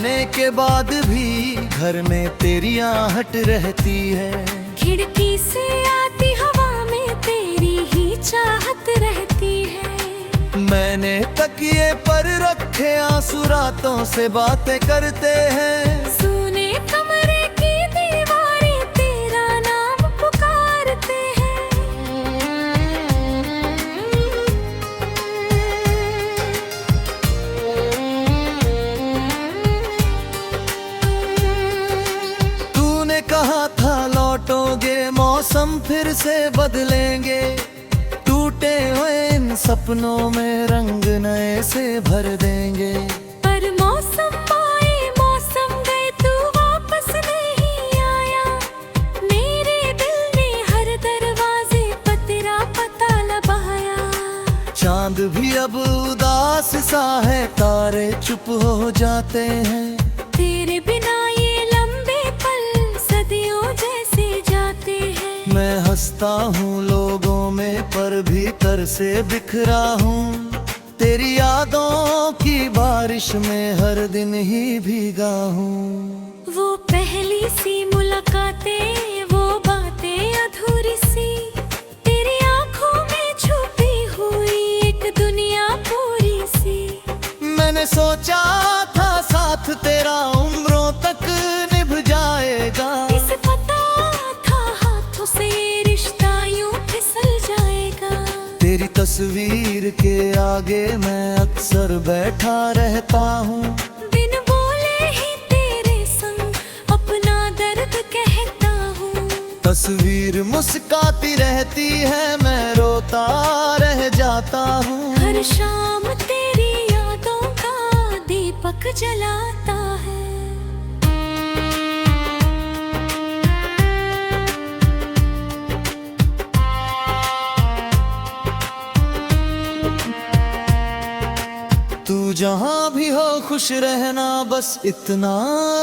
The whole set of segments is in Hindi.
जाने के बाद भी घर में तेरी आहट रहती है। खिड़की से आती हवा में तेरी ही चाहत रहती है। मैंने तकिए पर रखे आंसू रातों से बातें करते हैं। सुने कमरे की दीवारें तेरा नाम पुकारते हैं। तूने कहा था लौटोगे, मौसम फिर से बदलेंगे। टूटे हुए इन सपनों में रंग नए से भर देंगे। पर मौसम आए मौसम गए, तू वापस नहीं आया। मेरे दिल ने हर दरवाजे पर तेरा पता लगाया। चांद भी अब उदास सा है, तारे चुप हो जाते हैं। तेरे बिना ये लंबे पल सदियों जैसे जाते हैं। मैं हंसता हूँ लोगों में पर भीतर से बिखरा हूँ। तेरी यादों की बारिश में हर दिन ही भीगा हूँ। वो पहली सी मुलाकातें, वो बातें अधूरी सी, तेरी आंखों में छुपी हुई एक दुनिया पूरी सी। मैंने सोचा था साथ तेरा उम्रों तक निभ जाएगा। इसे पता था हाथों से ये रिश्ता यूं फिसल जाएगा। तेरी तस्वीर के आगे मैं अक्सर बैठा रहता हूँ। बिन बोले ही तेरे संग अपना दर्द कहता हूँ। तस्वीर मुस्काती रहती है, मैं रोता रह जाता हूँ। हर शाम तेरी यादों का दीपक जलाता है। तू जहाँ भी हो खुश रहना, बस इतना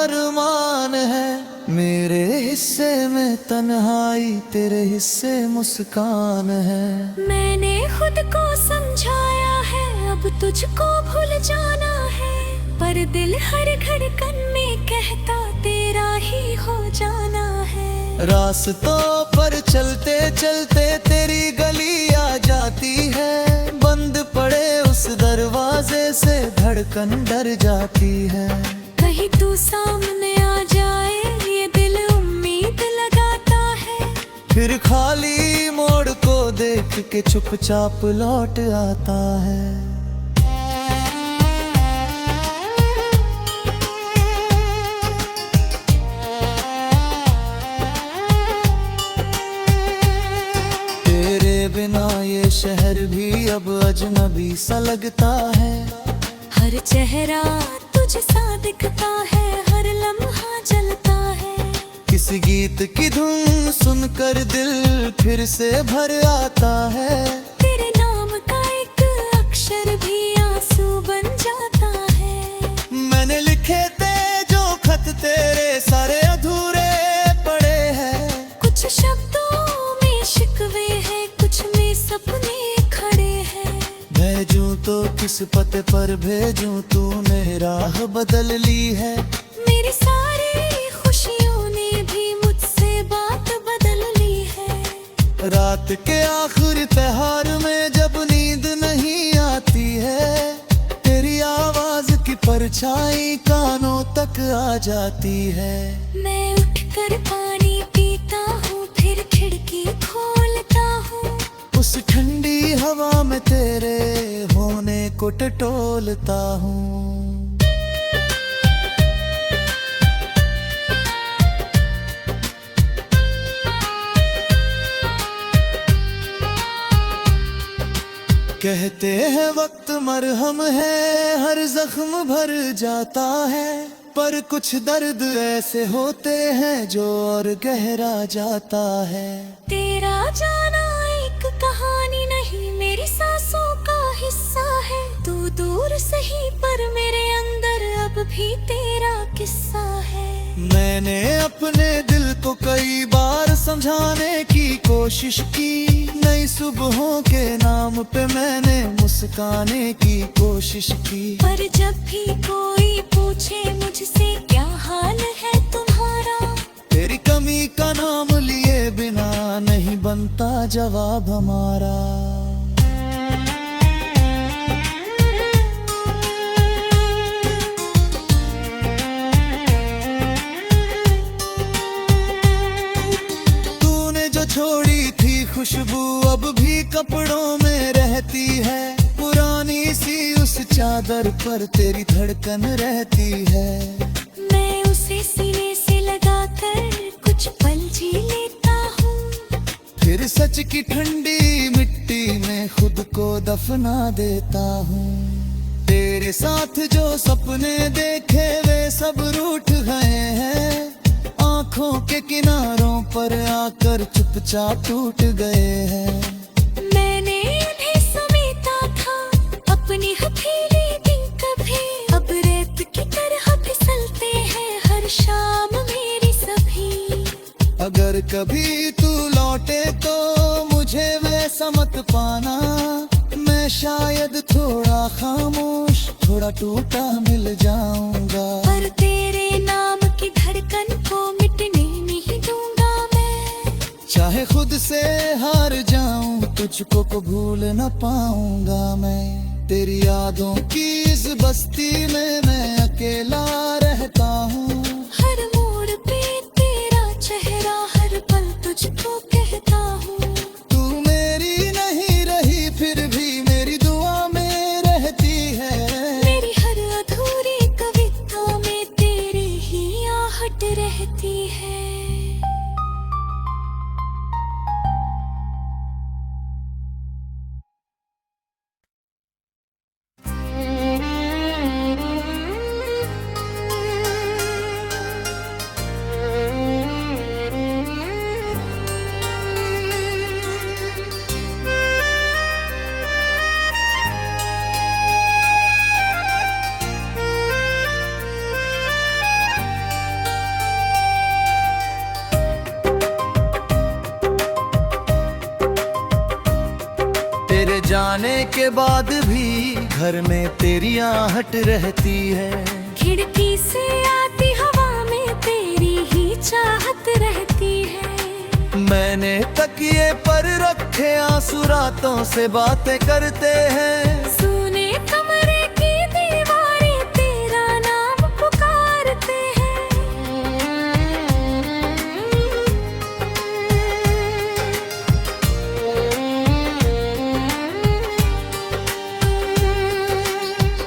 अरमान है। मेरे हिस्से में तन्हाई, तेरे हिस्से मुस्कान है। मैंने खुद को समझाया है अब तुझको भूल जाना है। पर दिल हर धड़कन में कहता तेरा ही हो जाना है। रास्तों पर चलते चलते तेरी गली आ जाती है। बंद पड़े उस दरवाजे से धड़कन डर जाती है। कहीं तू सामने आ जाए ये दिल उम्मीद लगाता है। फिर खाली मोड़ को देख के चुपचाप लौट आता है। तेरे बिना ये शहर भी अब अजनबी सा लगता है। हर चेहरा तुझ सा दिखता है, हर लम्हा जलता है। किस गीत की धुन सुनकर दिल फिर से भर आता है। तेरे नाम का एक अक्षर भी आंसू बन जाता है। मैंने लिखे थे जो खत तेरे सारे अधूरे पड़े हैं। कुछ शब्दों में शिकवे हैं, कुछ में सपने खड़े हैं। भेजूं तो किस पते पर भेजूं, तूने राह बदल ली है। मेरी सारी खुशियों ने भी मुझसे बात बदल ली है। रात के आखिरी त्योहार में जब नींद नहीं आती है, तेरी आवाज की परछाई कानों तक आ जाती है। मैं उठकर पानी पीता हूँ, फिर खिड़की खोलता हूँ। उस ठंडी हवा में तेरे होने को टटोलता हूँ। कहते हैं वक्त मरहम है, हर जख्म भर जाता है। पर कुछ दर्द ऐसे होते हैं जो और गहरा जाता है। तेरा जाना एक कहानी नहीं, मेरी सांसों का हिस्सा है। तू दूर सही पर मेरे अंदर अब भी तेरा किस्सा है। मैंने अपने दिल को कई बार समझाने की कोशिश की, नई सुबहों के नाम पे मैंने मुस्काने की कोशिश की। पर जब भी कोई पूछे मुझसे क्या हाल है तुम्हारा, तेरी कमी का नाम लिए बिना नहीं बनता जवाब हमारा। छोड़ी थी खुशबू अब भी कपड़ों में रहती है, पुरानी सी उस चादर पर तेरी धड़कन रहती है। मैं उसे सीने से लगाकर कुछ पल जी लेता हूँ, फिर सच की ठंडी मिट्टी में खुद को दफना देता हूँ। तेरे साथ जो सपने देखे वे सब रूठ गए हैं, आँखों के किनारों पर आकर चुपचाप टूट गए हैं। मैंने उन्हें समेटा था अपनी हथेली दिन कभी, अब रेत की तरह फिसलते हैं हर शाम मेरी सभी। अगर कभी तू लौटे तो मुझे वैसा मत पाना, मैं शायद थोड़ा खामोश थोड़ा टूटा मिल जाऊंगा। पर तेरे नाम की धड़कन को मिटने नहीं दूंगा मैं, चाहे खुद से हार जाऊं तुझको को भूल न पाऊंगा मैं। तेरी यादों की इस बस्ती में मैं अकेला रहता हूँ, हर मोड़ पे तेरा चेहरा हर पल तुझको कहता हूँ। तू मेरी नहीं रही फिर भी मेरी दुआ में रहती है, मेरी हर अधूरी कविता में तेरी ही आहट रहती है। तेरे जाने के बाद भी घर में तेरी आहट रहती है, खिड़की से आती हवा में तेरी ही चाहत रहती है। मैंने तकिए पर रखे आंसू रातों से बातें करते हैं, सुने कमरे की दीवारें तेरा नाम पुकारते हैं।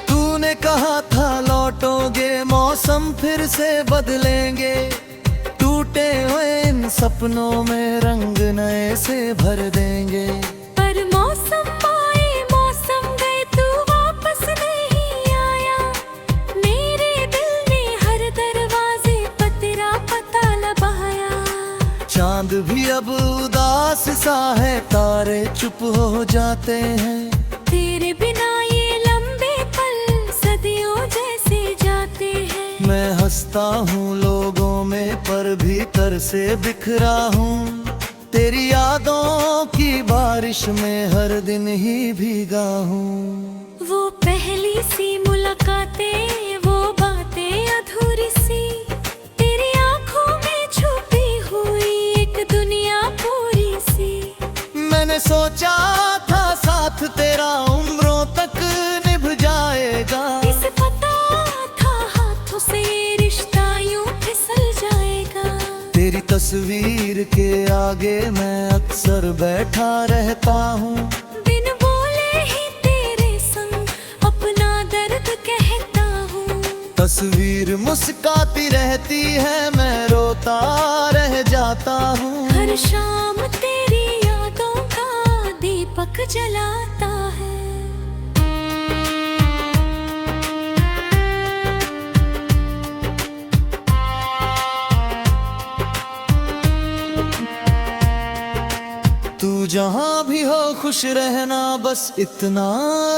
तूने कहा था लौटोगे मौसम फिर से बदलेंगे, टूटे हुए इन सपनों में रंग नए से भर देंगे। पर मौसम आए मौसम गए तू वापस नहीं आया, मेरे दिल ने हर दरवाजे पर तेरा पता लगाया। चांद भी अब उदास सा है, तारे चुप हो जाते हैं, तेरे बिना ये लंबे पल सदियों जैसे जाते हैं। मैं हंसता हूँ लोगों में पर भीतर से बिखरा हूँ, तेरी यादों की बारिश में हर दिन ही भीगा हूँ। वो पहली सी मुलाकातें वो बातें अधूरी सी, तेरी आंखों में छुपी हुई एक दुनिया पूरी सी। मैंने सोचा था साथ तेरा उम्रों तक निभ जाएगा, इसे पता था हाथों से रिश्ता यूं फिसल जाएगा। तेरी तस्वीर के आगे मैं अक्सर बैठा रहता हूँ, बिन बोले ही तेरे संग अपना दर्द कहता हूँ। तस्वीर मुस्काती रहती है मैं रोता रह जाता हूँ। हर शाम तेरी यादों का दीपक जलाता है। तू जहाँ भी हो खुश रहना बस इतना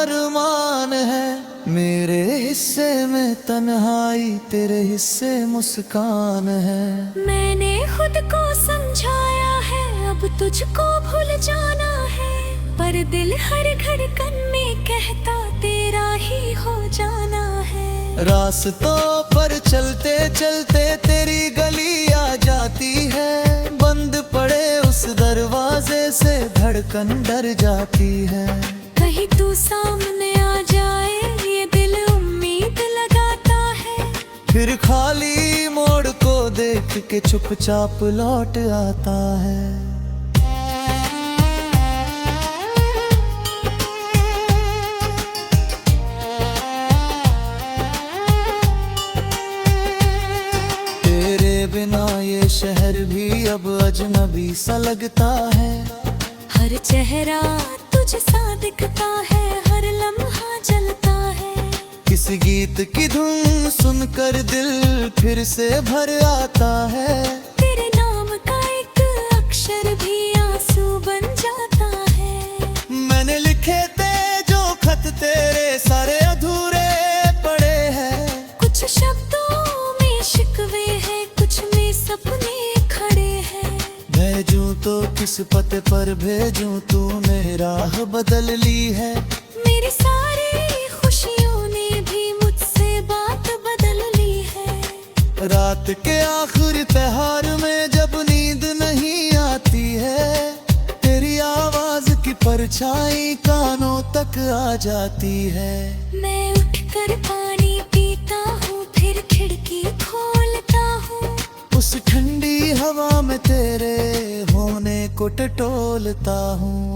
अरमान है, मेरे हिस्से में तन्हाई तेरे हिस्से मुस्कान है। मैंने खुद को समझाया है अब तुझको भूल जाना है, पर दिल हर धड़कन में कहता तेरा ही हो जाना है। रास्तों पर चलते चलते तेरी गली आ जाती है, बंद पड़े उस दरवाजे से धड़कन डर जाती है। कहीं तू सामने आ जाए ये दिल उम्मीद लगाता है, फिर खाली मोड़ को देख के चुपचाप लौट आता है। तेरे बिना ये शहर भी अब अजनबी सा लगता है, हर चेहरा तुझ सा दिखता है, हर लम्हा जलता है। किस गीत की धुन सुनकर दिल फिर से भर आता है, तेरे नाम का एक अक्षर भी आंसू बन जाता है। मैंने लिखे थे जो खत तेरे सारे अधूरे पड़े हैं, कुछ शब्दों में शिकवे हैं, कुछ में सपने खड़े हैं। भेजूं तो किस पते पर भेजूं, तूने राह बदल ली है। मेरी सारी खुशियों ने भी मुझसे बात बदल ली है। रात के आखिरी पहर में जब नींद नहीं आती है, तेरी आवाज की परछाई कानों तक आ जाती है। मैं उठकर पानी पीता हूँ, फिर खिड़की खोलता हूँ, उस ठंडी हवा में तेरे होने को टटोलता हूँ।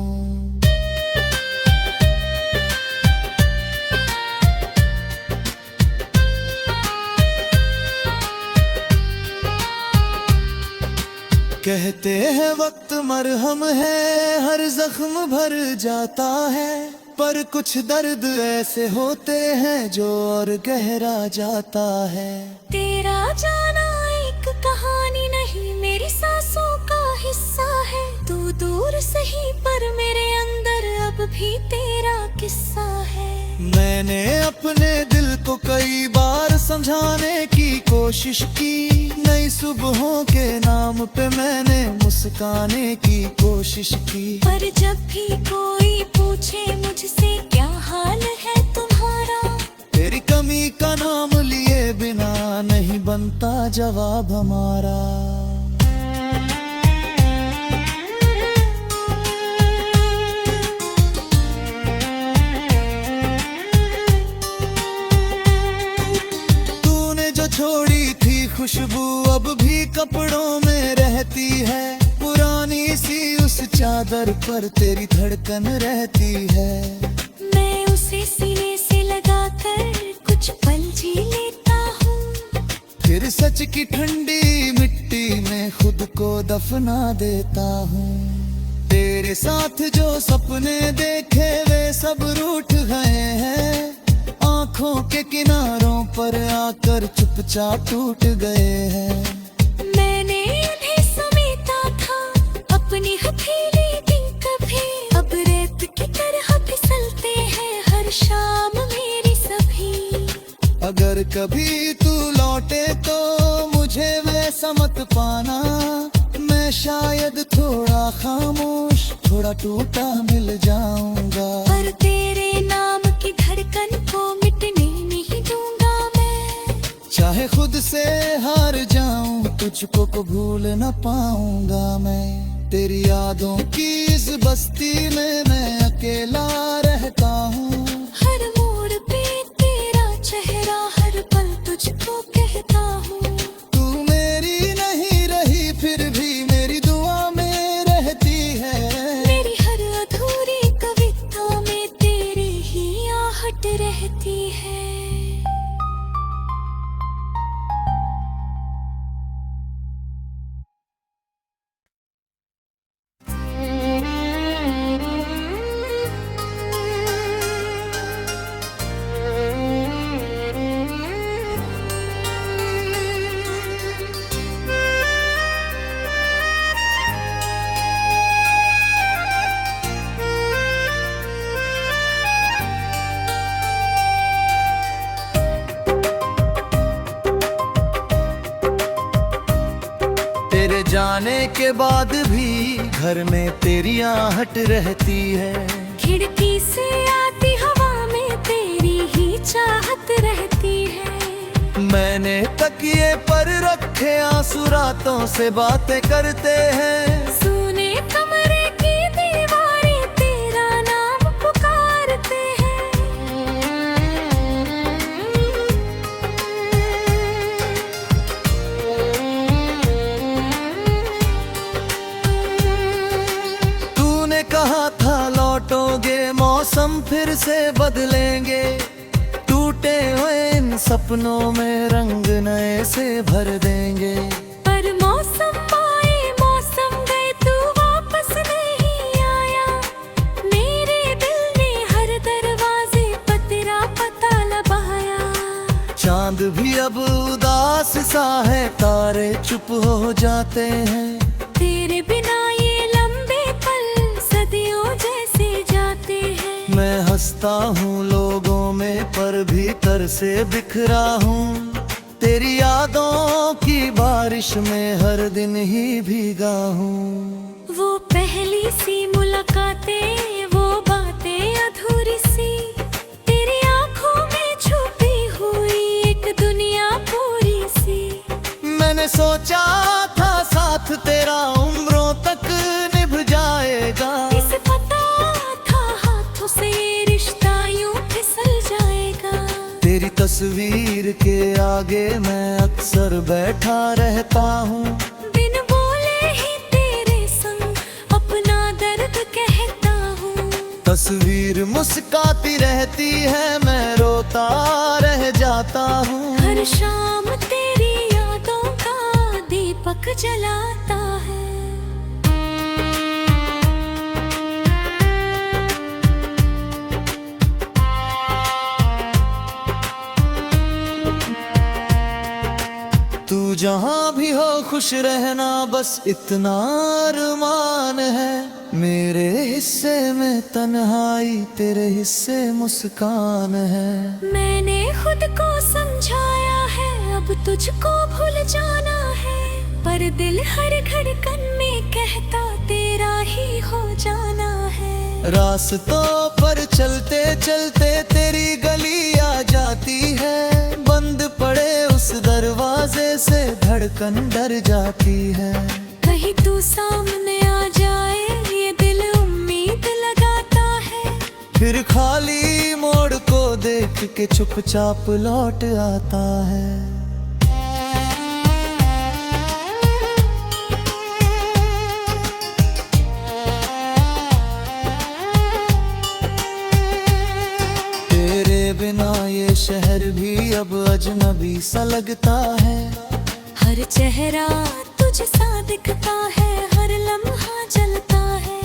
कहते हैं वक्त मरहम है, हर जख्म भर जाता है, पर कुछ दर्द ऐसे होते हैं जो और गहरा जाता है। तेरा जाना एक कहानी नहीं, मेरी सांसों का हिस्सा है। तू दूर सही पर मेरे अंदर अब भी तेरा किस्सा है। मैंने अपने दिल को कई बार समझाने की कोशिश की, नई सुबहों के नाम पे मैंने मुस्काने की कोशिश की, पर जब भी कोई पूछे मुझसे क्या हाल है तुम्हारा, तेरी कमी का नाम लिए बिना नहीं बनता जवाब हमारा। तूने जो छोड़ी थी खुशबू अब भी कपड़ों में रहती है, पुरानी सी उस चादर पर तेरी धड़कन रहती है। मैं उसे सीने से लगाकर कुछ पल जी लेता हूँ, फिर सच की ठंडी मिट्टी में खुद को दफना देता हूँ। तेरे साथ जो सपने देखे वे सब रूठ गए हैं, आंखों के किनारों पर आकर चुपचाप टूट गए हैं। मैंने उन्हें समेटा था अपनी हथेली दी कभी, अब रेत की तरह फिसलते हैं हर शाम मेरी सभी। अगर कभी तू लौटे तो मुझे वैसा मत पाना, मैं शायद थोड़ा खामोश थोड़ा टूटा मिल जाऊंगा, पर तेरे नाम की धड़कन को मिटने नहीं दूंगा मैं। चाहे खुद से हार जाऊं तुझको को भूल न पाऊंगा मैं। तेरी यादों की इस बस्ती में मैं अकेला रहता हूँ, हर मोड़ पे तेरा चेहरा हर पल तुझको कहता हूँ। तू मेरी नहीं रही फिर भी मेरी दुआ में रहती है, मेरी हर अधूरी कविता में तेरी ही आहट रहती है। जाने के बाद भी घर में तेरी आहट रहती है। खिड़की से आती हवा में तेरी ही चाहत रहती है। मैंने तकिए पर रखे आंसू रातों से बातें करते हैं। सुने कमरे की दीवारें तेरा नाम पुकारते हैं। तूने कहा था लौटोगे, मौसम फिर से बदलेंगे। टूटे हुए इन सपनों में रंग नए से भर देंगे। पर मौसम आए मौसम गए, तू वापस नहीं आया। मेरे दिल ने हर दरवाजे पर तेरा पता लगाया। चांद भी अब उदास सा है, तारे चुप हो जाते हैं। तेरे बिना ये लंबे पल सदियों जैसे जाते हैं। मैं हंसता हूँ लोगों में पर भीतर से बिखरा हूँ। तेरी यादों की बारिश में हर दिन ही भीगा हूँ। वो पहली सी मुलाकातें, वो बातें अधूरी सी, तेरी आंखों में छुपी हुई एक दुनिया पूरी सी। मैंने सोचा था साथ तेरा उम्रों तक निभ जाएगा। इसे पता था हाथों से ये रिश्ता यूं फिसल जाएगा। तेरी तस्वीर के आगे मैं अक्सर बैठा रहता हूँ। बिन बोले ही तेरे संग अपना दर्द कहता हूँ। तस्वीर मुस्काती रहती है, मैं रोता रह जाता हूँ। हर शाम तेरी यादों का दीपक जलाता है। तू जहाँ भी हो खुश रहना, बस इतना अरमान है। मेरे हिस्से में तन्हाई, तेरे हिस्से मुस्कान है। मैंने खुद को समझाया है, अब तुझको भूल जाना है। पर दिल हर धड़कन में कहता तेरा ही हो जाना है। रास्तों पर चलते चलते तेरी गली आ जाती है। बंद पड़े उस दरवाजे से धड़कन डर जाती है। कहीं तू सामने आ जाए ये दिल उम्मीद लगाता है। फिर खाली मोड़ को देख के चुपचाप लौट आता है। तेरे बिना ये शहर भी अब अजनबी सा लगता है। हर चेहरा तुझ सा दिखता है, हर लम्हा जलता है।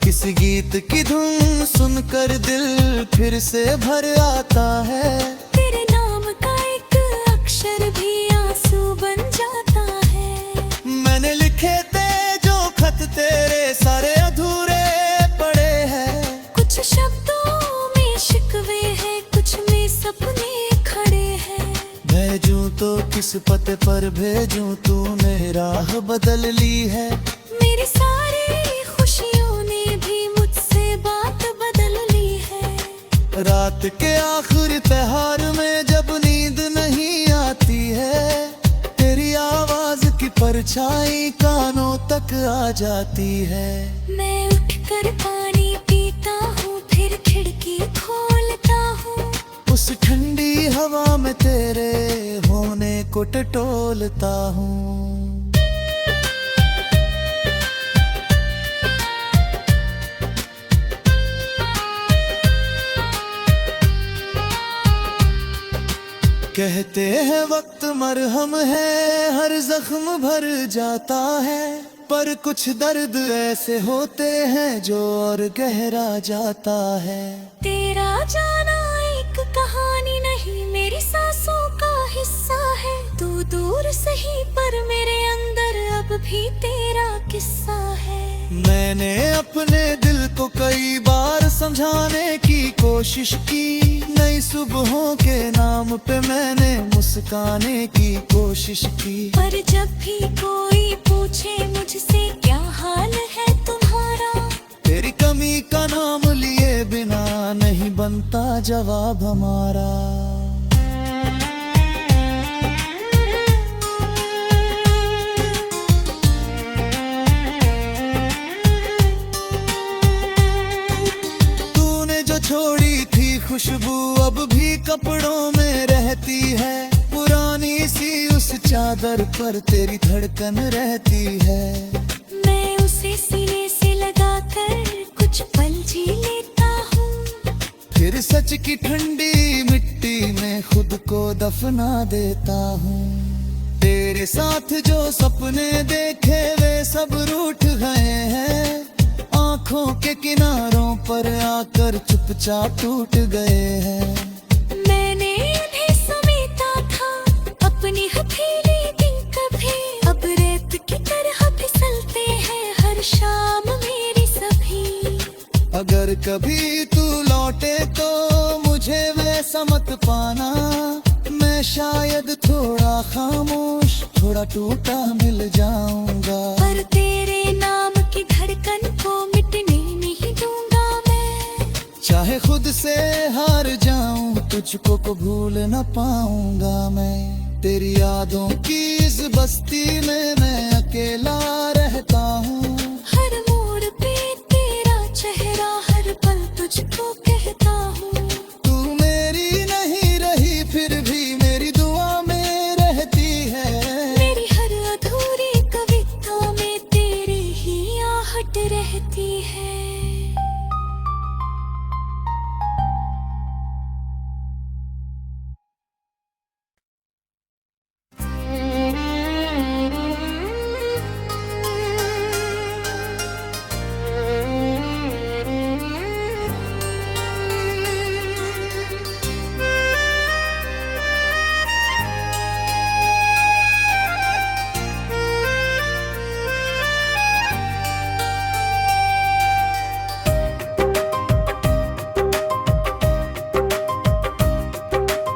किस गीत की धुन सुनकर दिल फिर से भर आता है। तेरे नाम का एक अक्षर भी आंसू बन जाता है। मैंने लिखे थे जो खत तेरे सारे अधूरे पड़े हैं। कुछ शब्दों में शिकवे हैं, कुछ में सपने खड़े हैं। भेजूं तो किस पते पर भेजूं, तूने राह बदल ली है। मेरी सारी खुशियों ने भी मुझसे बात बदल ली है। रात के आखिरी पहर में जब नींद नहीं आती है, तेरी आवाज की परछाई कानों तक आ जाती है। मैं उठकर पानी पीता हूँ, फिर खिड़की खोलता हूँ। उस ठंडी हवा में तेरे होने को टटोलता हूँ। कहते हैं वक्त मरहम है, हर जख्म भर जाता है। पर कुछ दर्द ऐसे होते हैं जो और गहरा जाता है। तेरा जाना एक कहानी नहीं, मेरी सांसों का हिस्सा है। तू दूर सही पर मेरे अंदर अब भी तेरा किस्सा है। मैंने अपने दिल को कई बार समझाने की कोशिश की। नई सुबहों के नाम पे मैंने मुस्काने की कोशिश की। पर जब भी कोई पूछे पूछे मुझसे क्या हाल है तुम्हारा, तेरी कमी का नाम लिए बिना नहीं बनता जवाब हमारा। तूने जो छोड़ी थी खुशबू अब भी कपड़ों में रहती है, पुरानी सी उस चादर पर तेरी धड़कन रहती है। मैं उसे सीने से लगाकर कुछ पल जी लेता हूँ, फिर सच की ठंडी मिट्टी में खुद को दफना देता हूँ। तेरे साथ जो सपने देखे वे सब रूठ गए हैं, आँखों के किनारों पर आकर चुपचाप टूट गए हैं। मैंने उन्हें समेटा था अपनी हथेली दिन कभी, अब रेत की तरह फिसलते हैं हर शाम मेरी सभी। अगर कभी तू लौटे तो मुझे वैसा मत पाना, मैं शायद थोड़ा खामोश थोड़ा टूटा मिल जाऊंगा, पर तेरे नाम की धड़कन को मिटने नहीं दूंगा मैं। चाहे खुद से हार जाऊं तुझको को भूल न पाऊंगा मैं। तेरी यादों की इस बस्ती में मैं अकेला रहता हूँ, हर मोड़ पे तेरा चेहरा हर पल तुझको कहता हूँ। तू मेरी नहीं रही फिर भी मेरी दुआ में रहती है, मेरी हर अधूरी कविता में तेरी ही आहट रहती है।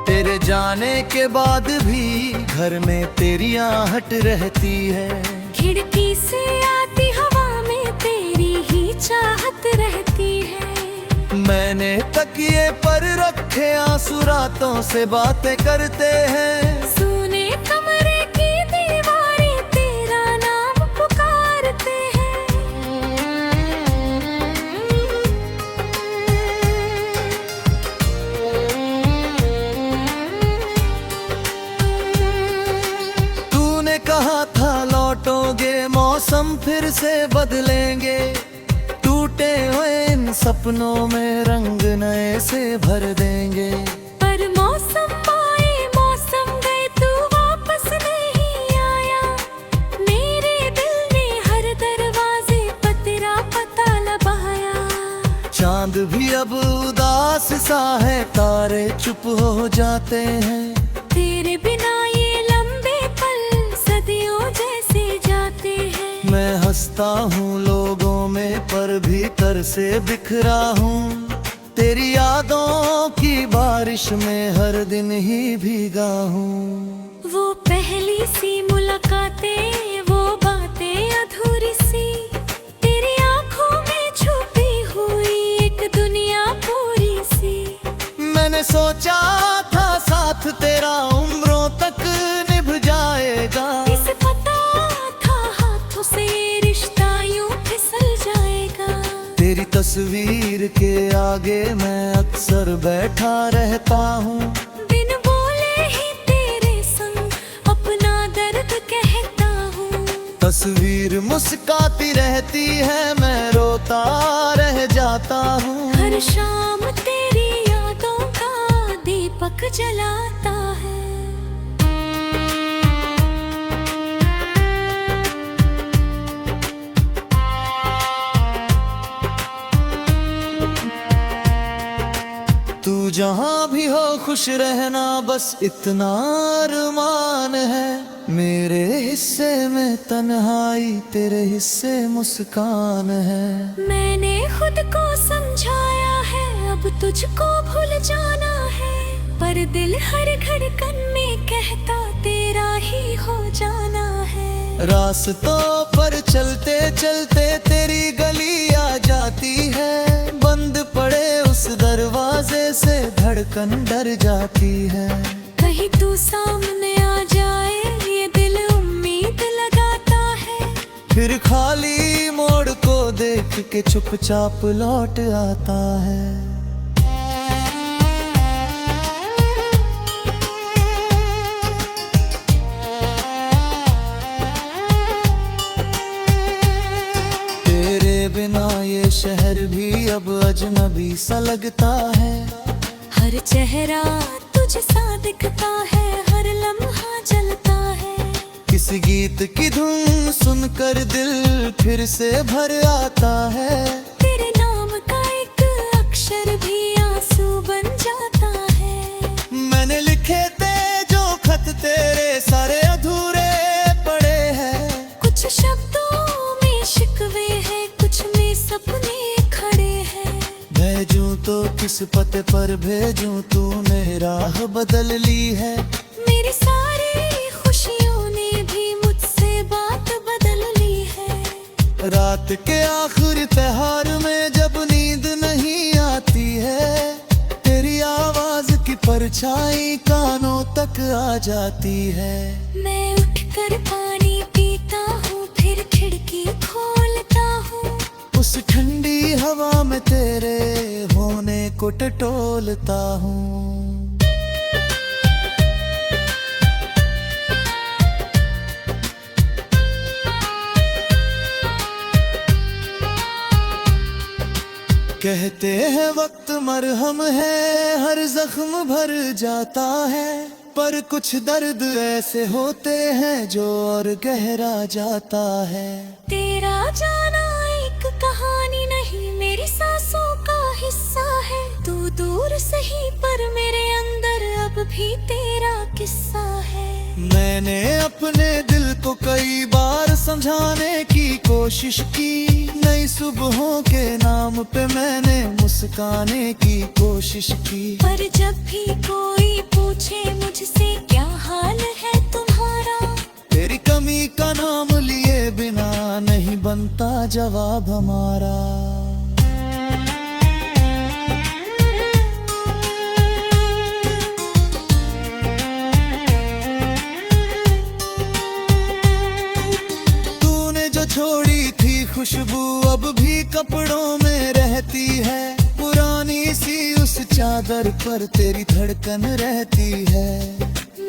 तेरे जाने के बाद भी घर में तेरी आहट रहती है, खिड़की से आती हवा में तेरी ही चाहत रहती है। मैंने तकिए पर रखे आंसू रातों से बातें करते हैं, सुने कमरे की दीवारें तेरा नाम पुकारते हैं। तूने कहा था लौटोगे मौसम फिर से बदलेंगे, टूटे हुए इन सपनों में रंग नए से भर देंगे। पर मौसम आए मौसम गए तू वापस नहीं आया, मेरे दिल ने हर दरवाजे पर तेरा पता लगाया। चांद भी अब उदास सा है, तारे चुप हो जाते हैं, तेरे बिना ये लंबे पल सदियों जैसे जाते हैं। मैं हंसता हूँ लोगों में पर भीतर से बिखरा हूँ, तेरी यादों की बारिश में हर दिन ही भीगा हूँ। वो पहली सी मुलाकातें वो बातें अधूरी सी, तेरी आंखों में छुपी हुई एक दुनिया पूरी सी। मैंने सोचा था साथ तेरा उम्रों तक निभ जाएगा, इसे पता था हाथों से रिश्ता यूं फिसल जाएगा। तेरी तस्वीर के आगे मैं अक्सर बैठा रहता हूँ, बिन बोले ही तेरे संग अपना दर्द कहता हूँ। तस्वीर मुस्काती रहती है मैं रोता रह जाता हूँ। हर शाम तेरी यादों का दीपक जलाता है। तू जहाँ भी हो खुश रहना बस इतना अरमान है, मेरे हिस्से में तन्हाई तेरे हिस्से मुस्कान है। मैंने खुद को समझाया है अब तुझको भूल जाना है, पर दिल हर धड़कन में कहता तेरा ही हो जाना है। रास्तों चलते चलते तेरी गली आ जाती है, बंद पड़े उस दरवाजे से धड़कन डर जाती है। कहीं तू सामने आ जाए ये दिल उम्मीद लगाता है, फिर खाली मोड़ को देख के चुपचाप लौट आता है। बिना ये शहर भी अब अजनबी सा लगता है। हर चेहरा तुझ सा दिखता है, हर लम्हा जलता है। किस गीत की धुन सुनकर दिल फिर से भर आता है। तेरे नाम का एक अक्षर भी आंसू बन जाता है। मैंने लिखे थे जो खत तेरे सारे अधूरे पड़े हैं। कुछ शब्दों में शिकवे हैं, सपने खड़े हैं। भेजूं तो किस पते पर भेजूं, तूने राह बदल ली है। मेरी सारी खुशियों ने भी मुझसे बात बदल ली है। रात के आखिरी त्योहार में जब नींद नहीं आती है, तेरी आवाज की परछाई कानों तक आ जाती है। मैं उठकर पानी पीता हूँ, फिर खिड़की खोलता हूँ। उस ठंडी हवा में तेरे होने को टटोलता हूँ। कहते हैं वक्त मरहम है, हर जख्म भर जाता है। पर कुछ दर्द ऐसे होते हैं जो और गहरा जाता है। तेरा जाना एक कहानी नहीं, मेरी सांसों का हिस्सा है। तू दूर सही पर मेरे अंदर अब भी तेरा किस्सा है। मैंने अपने दिल को कई बार समझाने की कोशिश की, नई सुबहों के नाम पे मैंने मुस्काने की कोशिश की। पर जब भी कोई पूछे मुझसे क्या हाल है तुम्हारा, तेरी कमी का नाम लिए बिना नहीं बनता जवाब हमारा। तूने जो छोड़ी थी खुशबू अब भी कपड़ों में रहती है। पुरानी सी उस चादर पर तेरी धड़कन रहती है।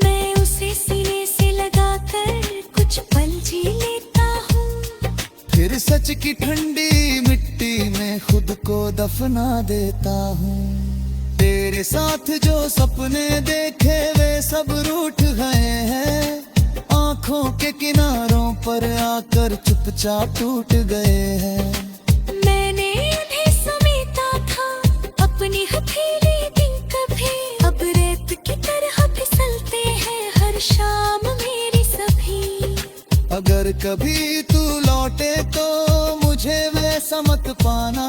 मैं उसे सीने से लगाकर कुछ पल जी लेता हूँ, फिर सच की ठंडी मिट्टी में खुद को दफना देता हूँ। तेरे साथ जो सपने देखे वे सब रूठ गए हैं, आंखों के किनारों पर आकर चुपचाप टूट गए हैं। मैंने उन्हें समेटा था अपनी हथेली दिन कभी, अब रेत की तरह फिसलते हैं हर शाम मेरी सभी। अगर कभी तू लौटे तो मुझे वैसा मत पाना,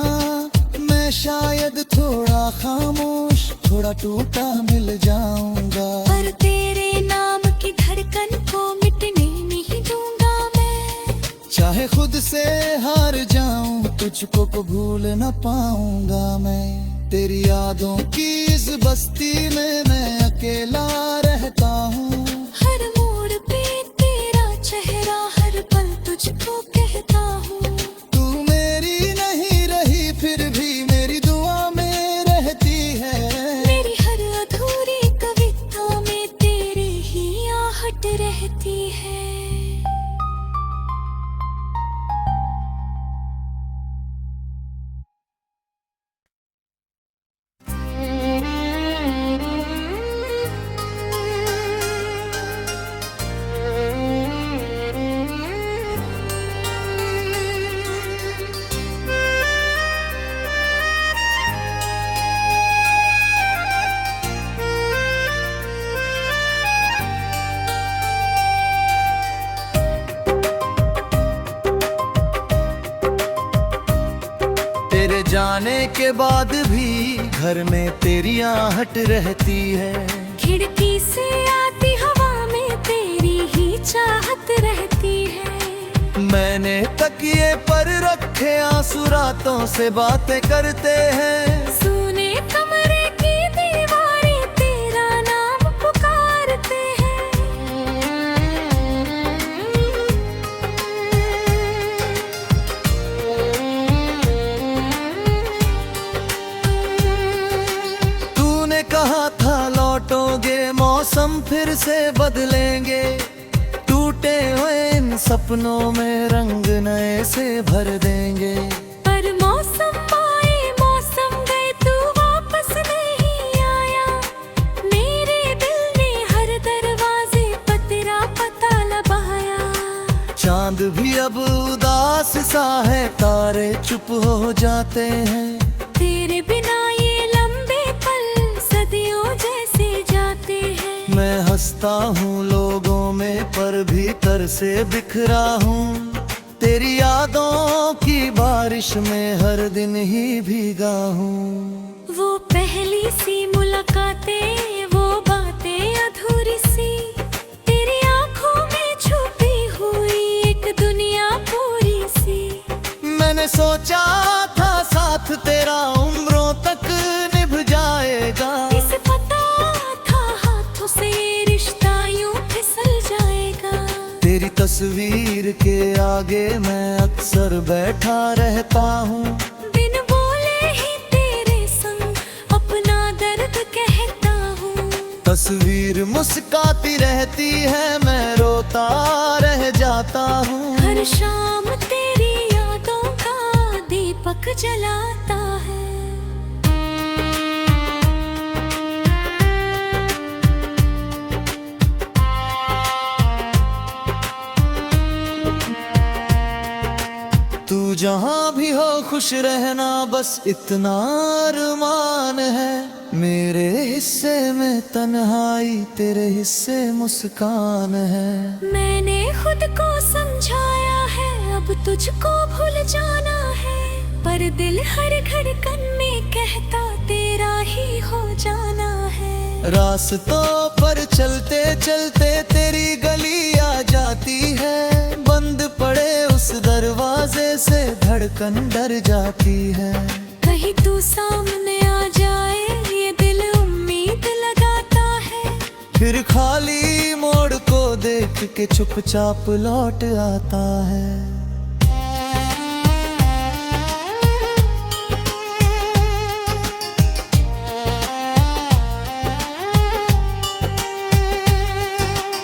मैं शायद थोड़ा खामोश थोड़ा टूटा मिल जाऊंगा। पर तेरे नाम की धड़कन को मिटने नहीं दूंगा मैं। चाहे खुद से हार जाऊं तुझको को भूल न पाऊंगा मैं। तेरी यादों की इस बस्ती में मैं अकेला रहता हूँ। हर मोड़ पे तेरा चेहरा हर पल तुझको कहता हूँ। तू मेरी नहीं रही फिर भी मेरी दुआ में रहती है। मेरी हर अधूरी कविता में तेरी ही आहट रहती है। तेरे जाने के बाद भी घर में तेरी आहट रहती है। खिड़की से आती हवा में तेरी ही चाहत रहती है। मैंने तकिए पर रखे आंसू रातों से बातें करते हैं। सुने कमरे की दीवारें तेरा नाम पुकारते हैं। तूने कहा था लौटोगे, मौसम फिर से बदलेंगे। टूटे हुए इन सपनों में रंग नए से भर देंगे। पर मौसम आए मौसम गए, तू वापस नहीं आया। मेरे दिल ने हर दरवाजे पर तेरा पता लगाया। चांद भी अब उदास सा है, तारे चुप हो जाते हैं। तेरे बिना ये लंबे पल सदियों जैसे जाते हैं। मैं हंसता हूँ लोगों में, पर भीतर से बिखरा हूँ। तेरी यादों की बारिश में हर दिन ही भीगा हूँ। वो पहली सी मुलाकातें, वो बातें अधूरी सी, तेरी आंखों में छुपी हुई एक दुनिया पूरी सी। मैंने सोचा था साथ तेरा उम्रों तक निभ जाएगा। इसे पता था हाथों से रिश्ता यूं फिसल जाएगा। तेरी तस्वीर के आगे मैं अक्सर बैठा रहता हूँ। बिन बोले ही तेरे संग अपना दर्द कहता हूँ। तस्वीर मुस्काती रहती है, मैं रोता रह जाता हूँ। हर शाम तेरी यादों का दीपक जलाता है। तू जहाँ भी हो खुश रहना, बस इतना अरमान है। मेरे हिस्से में तन्हाई, तेरे हिस्से मुस्कान है। मैंने खुद को समझाया है, अब तुझको भूल जाना है। पर दिल हर धड़कन में कहता तेरा ही हो जाना है। रास्तों पर चलते चलते तेरी गली आ जाती है। बंद पड़े उस दरवाजे से धड़कन डर जाती है। कहीं तू सामने आ जाए ये दिल उम्मीद लगाता है। फिर खाली मोड़ को देख के चुपचाप लौट आता है।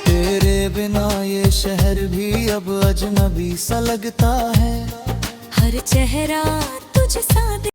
तेरे बिना ये शहर भी अब अजनबी सा लगता है। हर चेहरा तुझ सा